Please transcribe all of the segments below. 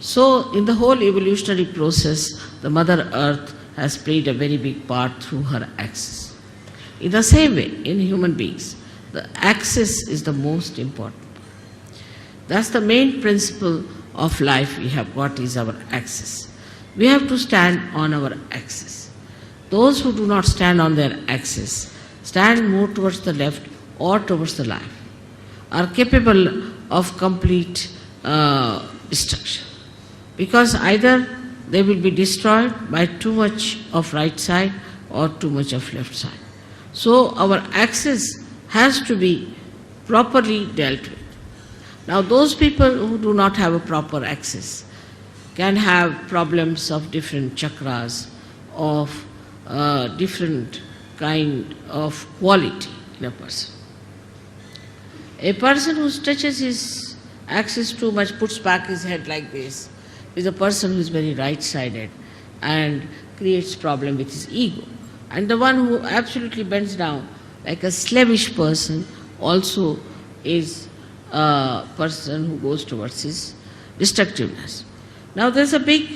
So in the whole evolutionary process, the Mother Earth has played a very big part through her axis. In the same way, in human beings, the axis is the most important. That's the main principle of life we have got, is our axis. We have to stand on our axis. Those who do not stand on their axis, stand more towards the left or towards the right, are capable of complete destruction. Because either they will be destroyed by too much of right side or too much of left side. So our axis has to be properly dealt with. Now those people who do not have a proper axis can have problems of different chakras, of different kind of quality in a person. A person who stretches his axis too much, puts back his head like this, is a person who is very right-sided and creates problem with his ego. And the one who absolutely bends down, like a slavish person, also is a person who goes towards his destructiveness. Now there's a big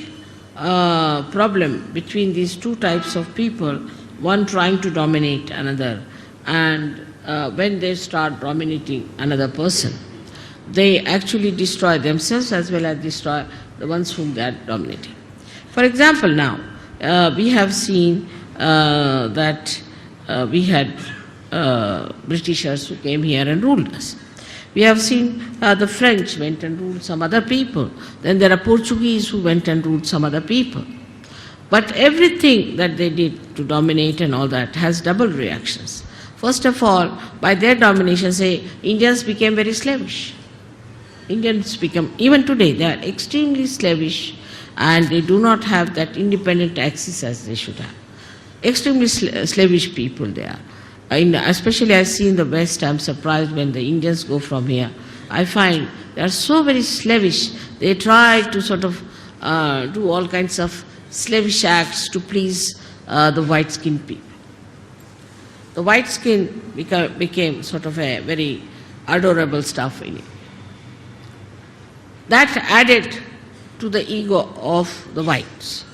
problem between these two types of people, one trying to dominate another, and when they start dominating another person, they actually destroy themselves as well as destroy the ones whom they are dominating. For example, now we have seen that we had Britishers who came here and ruled us. We have seen the French went and ruled some other people. Then there are Portuguese who went and ruled some other people. But everything that they did to dominate and all that has double reactions. First of all, by their domination, say, Indians became very slavish. Indians become, even today, they are extremely slavish and they do not have that independent axis as they should have. Extremely slavish people they are. Especially I see in the West, I am surprised when the Indians go from here. I find they are so very slavish. They try to sort of do all kinds of slavish acts to please the white-skinned people. The white skin became sort of a very adorable stuff in it. That added to the ego of the whites.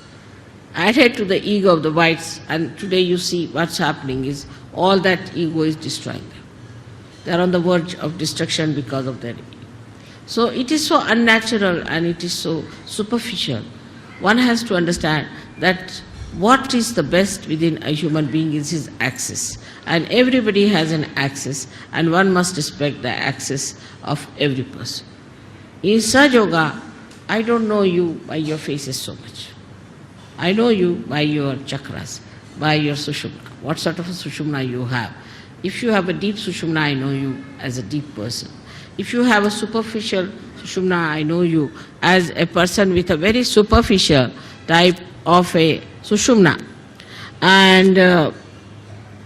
Added to the ego of the whites, and today you see what's happening is all that ego is destroying them. They are on the verge of destruction because of their ego. So it is so unnatural and it is so superficial. One has to understand that what is the best within a human being is his axis. And everybody has an axis, and one must respect the axis of every person. In Sahaja Yoga, I don't know you by your faces so much. I know you by your chakras, by your sushumna, what sort of a sushumna you have. If you have a deep sushumna, I know you as a deep person. If you have a superficial sushumna, I know you as a person with a very superficial type of a sushumna. And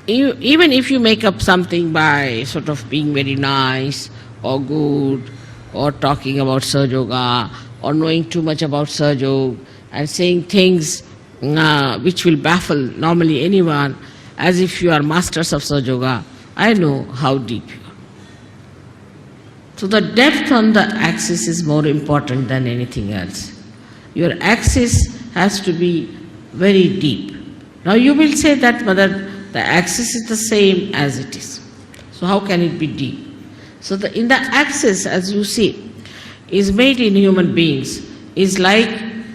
even if you make up something by sort of being very nice or good or talking about Sahaja Yoga or knowing too much about Sahaja Yoga and saying things which will baffle normally anyone as if you are masters of Sahaja Yoga, I know how deep you are. So the depth on the axis is more important than anything else. Your axis has to be very deep. Now you will say that, Mother, the axis is the same as it is. So how can it be deep? So in the axis, as you see, is made in human beings, is like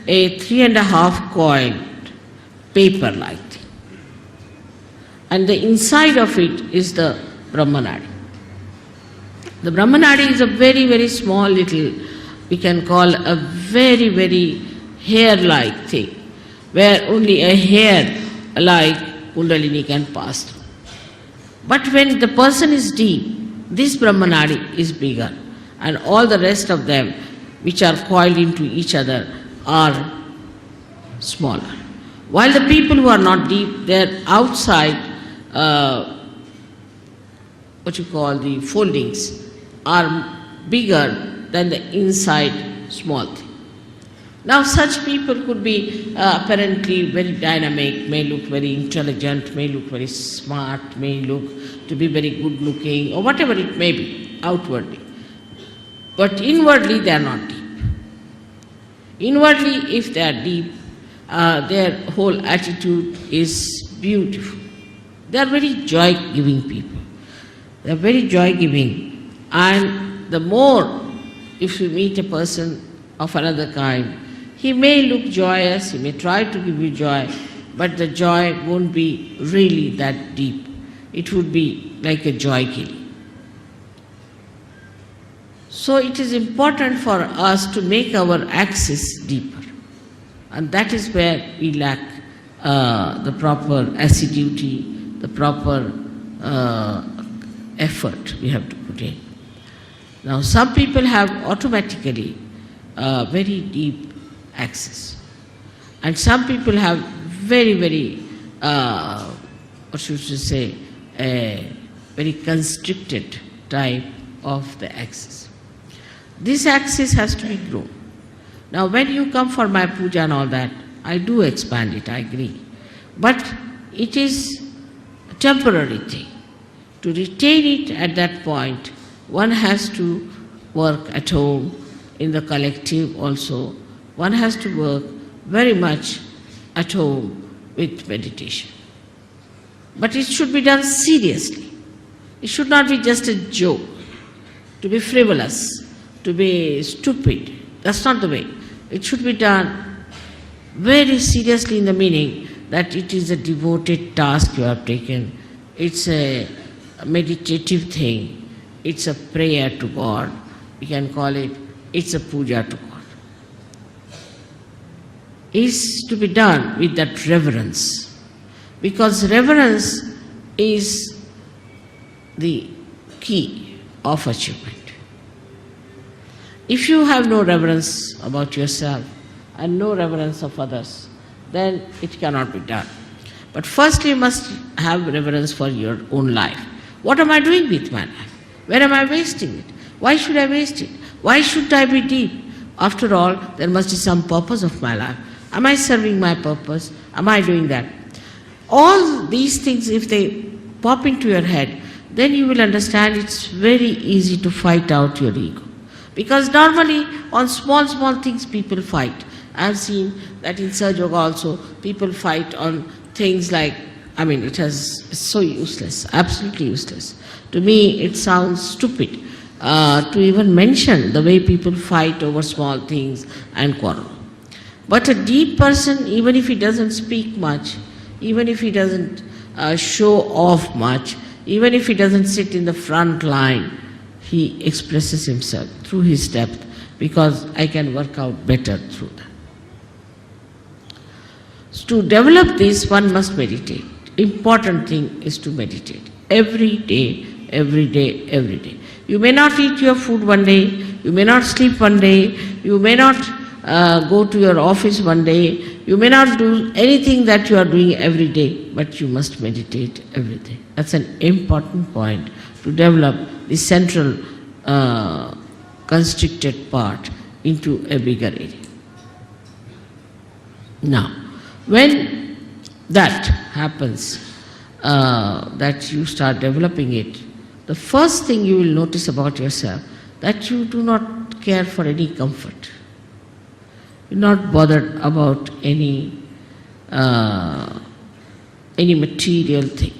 a 3.5 coiled paper-like thing. And the inside of it is the Brahmanadi. The Brahmanadi is a very, very small little, we can call a very, very hair-like thing, where only a hair-like Kundalini can pass through. But when the person is deep, this Brahmanadi is bigger, and all the rest of them, which are coiled into each other, are smaller. While the people who are not deep, their outside, what you call the foldings, are bigger than the inside small thing. Now such people could be apparently very dynamic, may look very intelligent, may look very smart, may look to be very good looking, or whatever it may be, outwardly. But inwardly they are not deep. Inwardly, if they are deep, their whole attitude is beautiful. They are very joy-giving people. They are very joy-giving. And the more, if you meet a person of another kind, he may look joyous, he may try to give you joy, but the joy won't be really that deep. It would be like a joy killing. So it is important for us to make our axis deeper. And that is where we lack the proper assiduity, the proper effort we have to put in. Now some people have automatically very deep axis. And some people have very, very, what should you say, a very constricted type of the axis. This axis has to be grown. Now when you come for my puja and all that, I do expand it, I agree. But it is a temporary thing. To retain it at that point, one has to work at home, in the collective also. One has to work very much at home with meditation. But it should be done seriously. It should not be just a joke, to be frivolous, to be stupid. That's not the way. It should be done very seriously in the meaning that it is a devoted task you have taken. It's a meditative thing. It's a prayer to God. We can call it, it's a puja to God. Is to be done with that reverence. Because reverence is the key of achievement. If you have no reverence about yourself and no reverence of others, then it cannot be done. But first you must have reverence for your own life. What am I doing with my life? Where am I wasting it? Why should I waste it? Why should I be deep? After all, there must be some purpose of my life. Am I serving my purpose? Am I doing that? All these things, if they pop into your head, then you will understand it's very easy to fight out your ego. Because normally on small things people fight. I have seen that in Sahaja Yoga also, people fight on things like, it's so useless, absolutely useless. To me it sounds stupid to even mention the way people fight over small things and quarrel. But a deep person, even if he doesn't speak much, even if he doesn't show off much, even if he doesn't sit in the front line, he expresses himself through his depth, because I can work out better through that. So to develop this, one must meditate. Important thing is to meditate. Every day, every day, every day. You may not eat your food one day, you may not sleep one day, you may not go to your office one day, you may not do anything that you are doing every day, but you must meditate every day. That's an important point to develop the central constricted part into a bigger area. Now, when that happens, that you start developing it, the first thing you will notice about yourself, that you do not care for any comfort. You're not bothered about any material thing.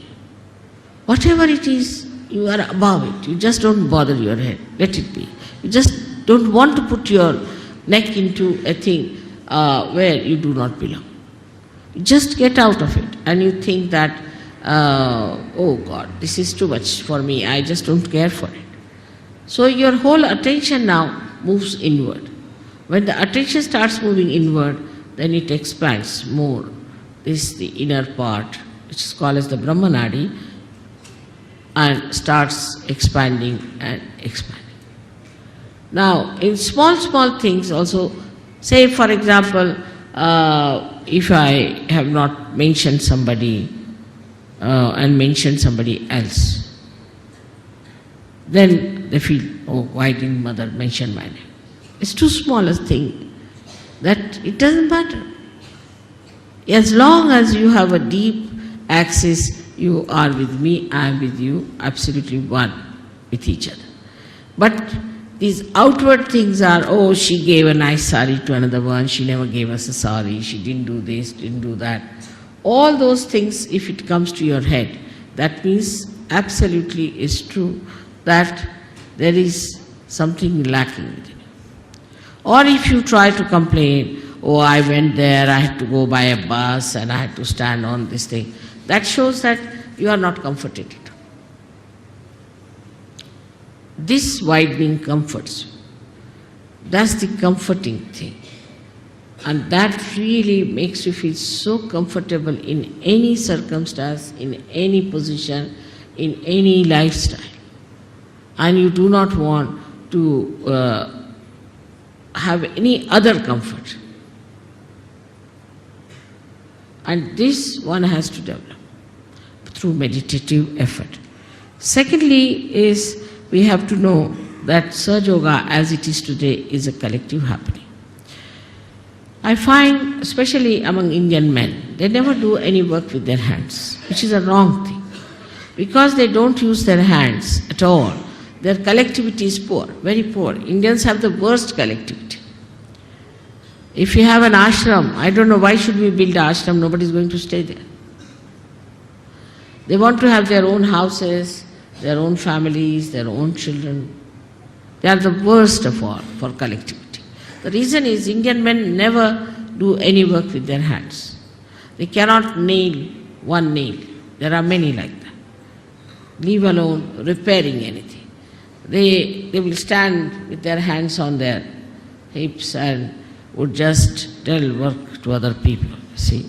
Whatever it is, you are above it. You just don't bother your head. Let it be. You just don't want to put your neck into a thing where you do not belong. You just get out of it and you think that, oh God, this is too much for me. I just don't care for it. So your whole attention now moves inward. When the attention starts moving inward, then it expands more. This is the inner part, which is called as the Brahmanadi, and starts expanding and expanding. Now, in small things also, say for example, if I have not mentioned somebody and mentioned somebody else, then they feel, oh, why didn't mother mention my name? It's too small a thing that it doesn't matter. As long as you have a deep axis, you are with me, I am with you, absolutely one with each other. But These outward things are, oh, she gave a nice sari to another one, she never gave us a sari, she didn't do this, didn't do that. All those things, if it comes to your head, that means absolutely is true that there is something lacking within you. Or if you try to complain, oh, I went there, I had to go by a bus and I had to stand on this thing, that shows that you are not comforted. This widening comforts you. That's the comforting thing. And that really makes you feel so comfortable in any circumstance, in any position, in any lifestyle. And you do not want to have any other comfort. And this one has to develop through meditative effort. Secondly is, we have to know that Sahaja Yoga as it is today is a collective happening. I find, especially among Indian men, they never do any work with their hands, which is a wrong thing. Because they don't use their hands at all, their collectivity is poor, very poor. Indians have the worst collectivity. If you have an ashram, I don't know why should we build an ashram, nobody is going to stay there. They want to have their own houses, their own families, their own children. They are the worst of all for collectivity. The reason is Indian men never do any work with their hands. They cannot nail one nail. There are many like that. Leave alone repairing anything. They will stand with their hands on their hips and would just tell work to other people. See,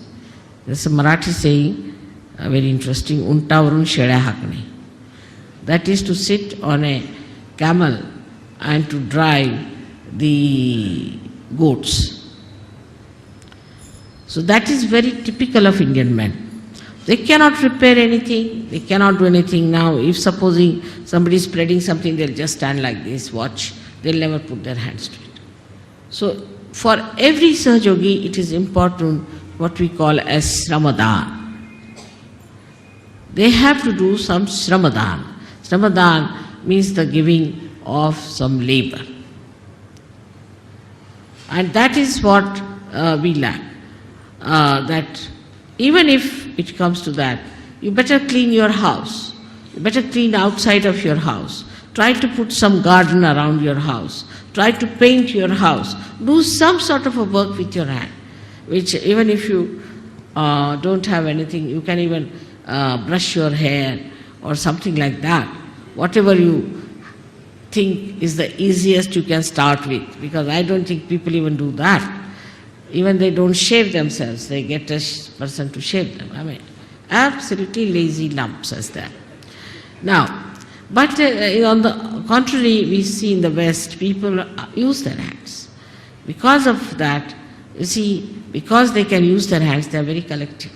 there's a Marathi saying, very interesting, untavarun sheɗya hakne. That is to sit on a camel and to drive the goats. So that is very typical of Indian men. They cannot repair anything, they cannot do anything now. If supposing somebody is spreading something, they'll just stand like this, watch. They'll never put their hands to it. So for every Sahaja Yogi, it is important what we call as Sramadan. They have to do some Sramadan. Sramadan means the giving of some labor. And that is what we lack. That even if it comes to that, you better clean your house. You better clean outside of your house. Try to put some garden around your house. Try to paint your house. Do some sort of a work with your hand, which even if you don't have anything, you can even brush your hair or something like that. Whatever you think is the easiest you can start with, because I don't think people even do that. Even they don't shave themselves, they get a person to shave them. I mean, absolutely lazy lumps as that. Now, but on the contrary, we see in the West, people use their hands. Because of that, you see, because they can use their hands, they are very collective.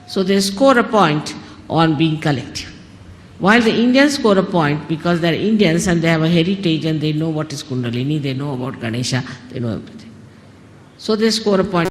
So they score a point on being collective. While the Indians score a point because they are Indians and they have a heritage and they know what is Kundalini, they know about Ganesha, they know everything. So they score a point.